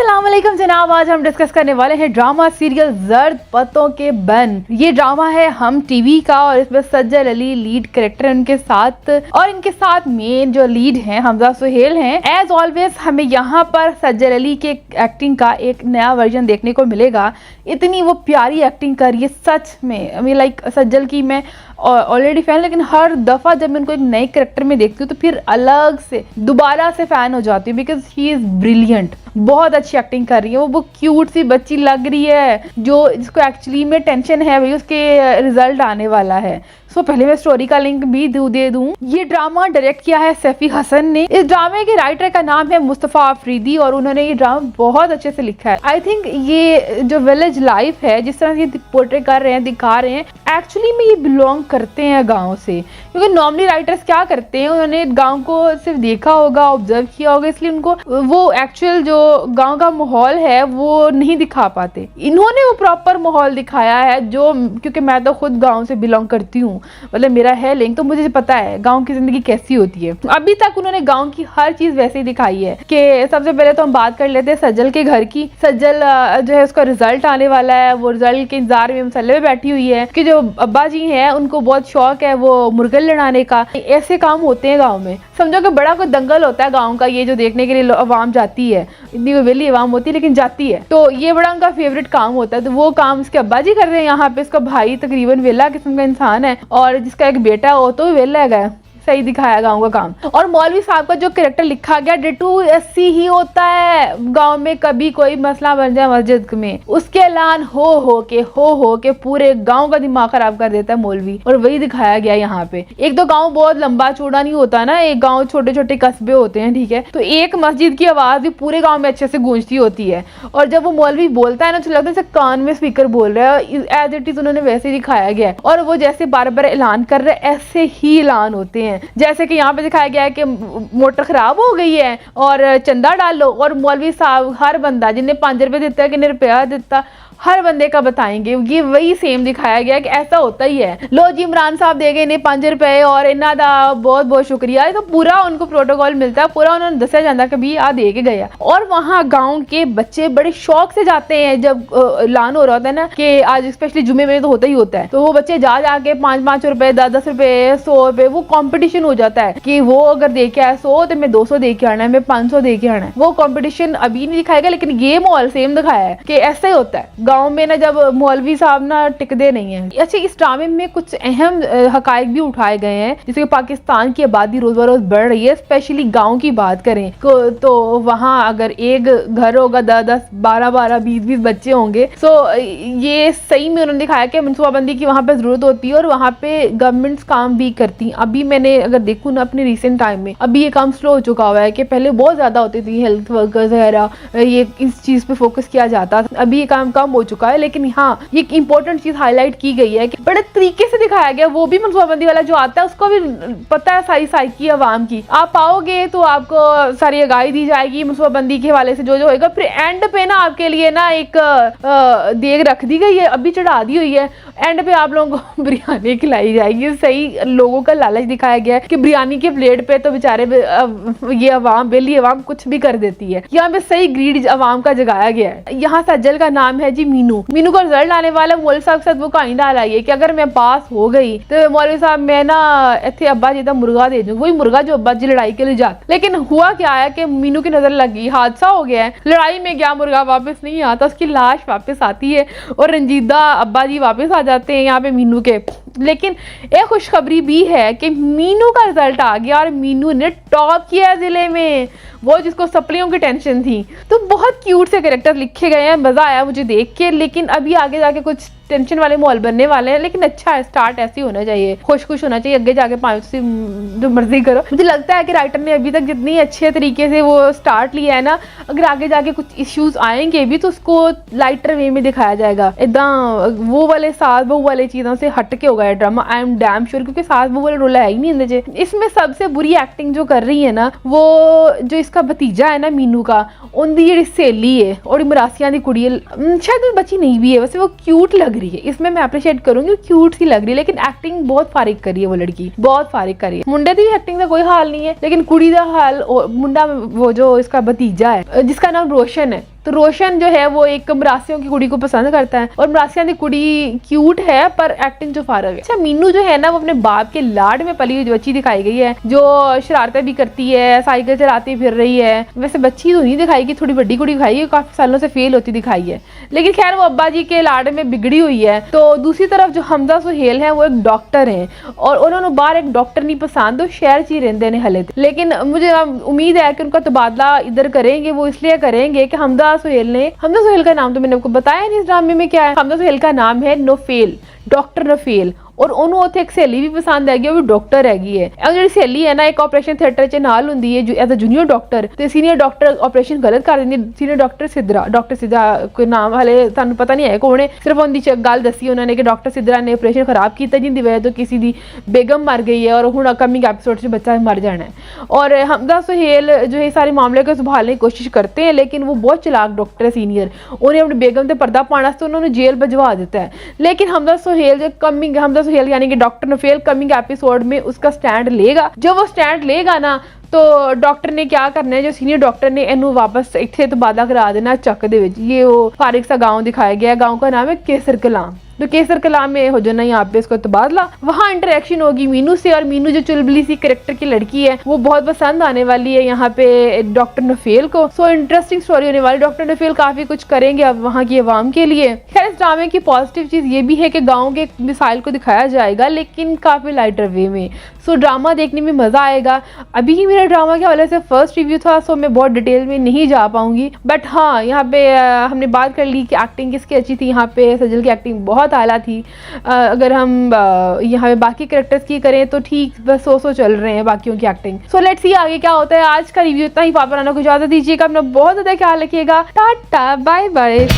अस्सलाम वालेकुम जनाब, आज हम डिस्कस करने वाले हैं ड्रामा सीरियल जर्द पत्तों के बन। ये ड्रामा है हम टीवी का और इसमें सज्जल अली लीड कैरेक्टर उनके साथ और इनके साथ मेन जो लीड हैं हमजा सुहेल हैं। एज ऑलवेज हमें यहाँ पर सज्जल अली के एक्टिंग का एक नया वर्जन देखने को मिलेगा। इतनी वो प्यारी एक्टिंग कर रही है सच में। आई लाइक सज्जल की मैं ऑलरेडी फैन, लेकिन हर दफ़ा जब मैं उनको एक नए करेक्टर में देखती हूँ तो फिर अलग से दोबारा से फ़ैन हो जाती हूँ बिकॉज ही इज़ ब्रिलियंट। बहुत अच्छी एक्टिंग कर रही है वो क्यूट सी बच्ची लग रही है जो जिसको एक्चुअली में टेंशन है भाई उसके रिजल्ट आने वाला है। सो पहले मैं स्टोरी का लिंक भी दे दूं। ये ड्रामा डायरेक्ट किया है सैफी हसन ने। इस ड्रामे के राइटर का नाम है मुस्तफ़ा अफरीदी और उन्होंने ये ड्रामा बहुत अच्छे से लिखा है। आई थिंक ये जो विलेज लाइफ है जिस तरह से पोर्ट्रे कर रहे हैं, दिखा रहे हैं, एक्चुअली में ये बिलोंग करते हैं गाँव से। क्योंकि नॉर्मली राइटर्स क्या करते हैं, उन्होंने गाँव को सिर्फ देखा होगा, ऑब्जर्व किया होगा, इसलिए उनको वो एक्चुअल जो गाँव का माहौल है वो नहीं दिखा पाते। इन्होंने वो प्रॉपर माहौल दिखाया है जो, क्योंकि मैं तो खुद गाँव से बिलोंग करती हूँ, मतलब मेरा है लिंक, तो मुझे पता है गांव की जिंदगी कैसी होती है। अभी तक उन्होंने गांव की हर चीज वैसे ही दिखाई है। कि सबसे पहले तो हम बात कर लेते हैं सज्जल के घर की। सज्जल जो है उसका रिजल्ट आने वाला है, वो रिजल्ट के इंतजार में मसल्ले में बैठी हुई है कि जो अब्बा जी हैं उनको बहुत शौक है वो मुर्गल लड़ाने का। ऐसे काम होते हैं गाँव में। समझो कि बड़ा कोई दंगल होता है गाँव का, ये जो देखने के लिए अवाम जाती है, इतनी वेली अवाम होती है लेकिन जाती है, तो ये बड़ा उनका फेवरेट काम होता है। तो वो काम इसके अब्बा जी कर रहे हैं। यहाँ पे इसका भाई तकरीबन वेला किस्म का इंसान है और जिसका एक बेटा है वो तो वेला है। सही दिखाया गाँव का काम। और मौलवी साहब का जो कैरेक्टर लिखा गया डिटू ऐसी ही होता है। गांव में कभी कोई मसला बन जाए मस्जिद में, उसके ऐलान हो के पूरे गांव का दिमाग खराब कर देता है मौलवी, और वही दिखाया गया यहाँ पे। एक तो गांव बहुत लंबा चौड़ा नहीं होता ना, एक गांव छोटे छोटे कस्बे होते हैं, ठीक है, तो एक मस्जिद की आवाज भी पूरे गाँव में अच्छे से गूंजती होती है। और जब वो मौलवी बोलता है ना तो लगता है जैसे कान में स्पीकर बोल रहा है। एज इट इज उन्होंने वैसे ही दिखाया गया है और वो जैसे बार बार ऐलान कर रहे हैं ऐसे ही ऐलान होते हैं। जैसे कि यहाँ पे दिखाया गया है कि मोटर खराब हो गई है और चंदा डालो, और मौलवी साहब हर बंदा जिन्हें 5 रुपए देता है किन्हें रुपया देता, हर बंदे का बताएंगे। ये वही सेम दिखाया गया है कि ऐसा होता ही है। लो जी इमरान साहब दे गए इन्हें 5 रुपए और इन्हों का बहुत बहुत शुक्रिया। तो पूरा उनको प्रोटोकॉल मिलता है, पूरा उन्होंने दसा जाता कि भी आ दे के गया। और वहाँ गाँव के बच्चे बड़े शौक से जाते हैं जब ऐलान हो रहा होता है ना कि आज स्पेशली जुमे में तो होता ही होता है, तो वो बच्चे जा के 5-5 रुपए 10-10 रुपए 100 रुपए वो कॉम्पिटिशन हो जाता है कि वो अगर दे के आया 100 तो मैं 200 दे के आना है, मैं 500 दे के आना है। वो कॉम्पिटिशन अभी नहीं दिखाएगा लेकिन ये माहौल सेम दिखाया है कि ऐसा ही होता है गाँव में ना, जब मौलवी साहब ना टिकते नहीं है। अच्छा, इस ड्रामे में कुछ अहम हकाइक भी उठाए गए हैं, जैसे पाकिस्तान की आबादी रोज बरोज बढ़ रही है, स्पेशली गांव की बात करें तो वहां अगर एक घर होगा 10-10 12-12 20-20 बच्चे होंगे। सो ये सही में उन्होंने दिखाया कि मनसूबाबंदी की वहां पे जरूरत होती है और वहां पे गवर्नमेंट्स काम भी करती। अभी मैंने अगर देखूँ ना अपने रिसेंट टाइम में, अभी ये काम स्लो हो चुका हुआ है कि पहले बहुत ज्यादा होती थी हेल्थ वर्कर्स वगैरह, ये इस चीज पे फोकस किया जाता था। अभी ये काम कम हो चुका है, लेकिन हाँ ये एक इंपॉर्टेंट चीज हाईलाइट की गई है कि बड़े तरीके से दिखाया गया। वो भी मनसूबाबंदी वाला जो आता है उसको भी पता है सारी साइकी अवाम की। आप आओगे तो आपको सारी आगाही दी जाएगी मनसूबाबंदी के हवाले से जो जो होगा। फिर एंड पे ना आपके लिए ना एक देग रख दी गई है, अभी चढ़ा दी हुई है, एंड पे आप लोगों को बिरयानी खिलाई जाएगी। सही लोगों का लालच दिखाया गया है कि बिरयानी के प्लेट पे तो बेचारे ये अवाम बेली अवाम कुछ भी कर देती है। यहाँ पे सही ग्रीड अवाम का जगाया गया है। यहाँ सज्जल का नाम है जी मीनू का रिजल्ट आने वाला। मौलवी साहब के साथ वो कहानी डाल आई है कि अगर मैं पास हो गई तो मौलवी साहब मैं ना इतने अब्बा जी का मुर्गा दे दूं, वही मुर्गा जो अब्बा जी लड़ाई के लिए जाते। लेकिन हुआ क्या है कि मीनू की नजर लग गई, हादसा हो गया है, लड़ाई में गया मुर्गा वापस नहीं आता, उसकी लाश वापस आती है और रंजीदा अब्बा जी वापस आ जाते हैं यहाँ पे मीनू के। लेकिन एक खुशखबरी भी है कि मीनू का रिजल्ट आ गया और मीनू ने टॉप किया जिले में, वो जिसको सप्लियों की टेंशन थी। तो बहुत क्यूट से कैरेक्टर लिखे गए हैं, मजा आया मुझे देख के। लेकिन अभी आगे जाके कुछ टेंशन वाले माहौल बनने वाले हैं, लेकिन अच्छा है, स्टार्ट ऐसे ही होना चाहिए, खुश होना चाहिए। आगे जाके 5 से जो मर्जी करो। मुझे लगता है कि राइटर ने अभी तक जितनी अच्छे तरीके से वो स्टार्ट लिया है ना, अगर आगे जाके कुछ इश्यूज आएंगे भी तो उसको लाइटर वे में दिखाया जाएगा। इदा वो वाले सास बहू वाले चीजों से हट के होगा drama, I am damn sure, क्योंकि सास बहू वाला रोल है ही नहीं अंदर। इसमें सबसे बुरी एक्टिंग जो कर रही है ना, वो जो इसका भतीजा है ना मीनू का, उनकी जी सहेली है और मरासिया की कुड़ी है, शायद बच्ची नहीं भी है, वैसे वो क्यूट लग रही है। इसमें मैं अप्रिशिएट करूंगी, क्यूट सी लग रही है, लेकिन एक्टिंग बहुत फारिग कर रही है वो लड़की, बहुत फारिग कर रही है। मुंडे की एक्टिंग का कोई हाल नहीं है, लेकिन कुड़ी का हाल, मुंडा वो जो इसका भतीजा है जिसका नाम रोशन है, तो रोशन जो है वो एक मरासियों की कुड़ी को पसंद करता है और मरासियों की कुड़ी क्यूट है पर एक्टिंग जो फारग है। अच्छा, मीनू जो है ना वो अपने बाप के लाड में पली हुई बच्ची दिखाई गई है, जो शरारतें भी करती है, साइकिल चलाती फिर रही है। वैसे बच्ची तो नहीं दिखाई गई, थोड़ी बड़ी कुड़ी दिखाई है, काफी सालों से फेल होती दिखाई है, लेकिन खैर वो अब्बा जी के लाड में बिगड़ी हुई है। तो दूसरी तरफ जो हमजा सुहेल है वो एक डॉक्टर है और उन्होंने बाहर एक डॉक्टर नहीं पसंद, वो शहर च ही रहते हैं हले, लेकिन मुझे उम्मीद है कि उनका तबादला इधर करेंगे। वो इसलिए करेंगे कि हमजा सुहेल का नाम तो मैंने आपको बताया नहीं इस ड्रामे में क्या है। हमजा सुहेल का नाम है नोफेल, डॉक्टर नोफेल, और ਉਹਨੂੰ ਉੱਥੇ ਇੱਕ ਸਹੇਲੀ ਵੀ ਪਸੰਦ ਹੈਗੀ, ਉਹ ਵੀ ਡਾਕਟਰ ਹੈਗੀ ਹੈ। ਉਹ ਜਿਹੜੀ ਸਹੇਲੀ ਹੈ ਨਾ ਇੱਕ ਆਪਰੇਸ਼ਨ ਥੀਏਟਰ 'ਚ ਨਾਲ ਹੁੰਦੀ ਹੈ ਐਜ਼ ਅ ਜੂਨੀਅਰ ਡਾਕਟਰ, ਤੇ ਸੀਨੀਅਰ ਡਾਕਟਰ ਆਪਰੇਸ਼ਨ ਗਲਤ ਕਰ ਦਿੰਦੀ। ਸੀਨੀਅਰ ਡਾਕਟਰ ਸਿੱਧਰਾ ਕੋਈ ਨਾਮ ਹਲੇ ਤੁਹਾਨੂੰ ਪਤਾ ਨਹੀਂ ਹੈ ਕੌਣ ਹੈ, ਸਿਰਫ ਉਹਦੀ ਗੱਲ ਦੱਸੀ ਉਹਨਾਂ ਨੇ ਕਿ ਡਾਕਟਰ ਸਿੱਧਰਾ ਨੇ ਆਪਰੇਸ਼ਨ ਖਰਾਬ ਕੀਤਾ ਜਿੰਦੀ ਵਜ੍ਹਾ ਤੋਂ ਕਿਸੇ ਦੀ बेगम मर गई है और ਹੁਣ कमिंग एपिसोड से बच्चा मर जाना है। और हमजा सुहेल जो है सारे मामले को संभालने की कोशिश करते हैं, लेकिन वो बहुत चलाक डॉक्टर है सीनियर, उन्हें अपनी बेगम से पर्दा पाना तो उन्होंने जेल भिजवा देता है। लेकिन हमजा सुहेल यानी कि डॉक्टर नोफेल कमिंग एपिसोड में उसका स्टैंड लेगा। जब वो स्टैंड लेगा ना तो डॉक्टर ने क्या करना है, जो सीनियर डॉक्टर ने इनू वापस इत्थे तबादला करा देना चक दे विच। ये वो फारिग सा गांव दिखाया गया, गांव का नाम है केसर कलाम। तो केसर कलाम में हो जाना यहाँ पे इसको तबादला, वहाँ इंटरेक्शन होगी मीनू से, और मीनू जो चुलबुली सी कैरेक्टर की लड़की है वो बहुत पसंद आने वाली है यहाँ पे डॉक्टर नोफेल को। सो इंटरेस्टिंग स्टोरी होने वाली। डॉक्टर नोफेल काफी कुछ करेंगे अब वहाँ की आवाम के लिए। खैर इस ड्रामे की पॉजिटिव चीज ये भी है कि गाँव के मिसाइल को दिखाया जाएगा, लेकिन काफी लाइटर वे में। सो ड्रामा देखने में मजा आएगा। अभी ही मेरा ड्रामा के हवाले से फर्स्ट रिव्यू था, सो मैं बहुत डिटेल में नहीं जा पाऊंगी, बट हाँ यहाँ पे हमने बात कर ली कि एक्टिंग किसकी अच्छी थी। यहाँ पे सजल की एक्टिंग बहुत आला थी। अगर हम यहाँ पे बाकी कैरेक्टर्स की करें तो ठीक बस सो चल रहे हैं बाकियों की एक्टिंग। सो लेट्स सी आगे क्या होता है। आज का रिव्यू इतना ही। पापा नाना को इजाजत दीजिएगा, अपना बहुत ज़्यादा ख्याल रखिएगा। Tata bye bye.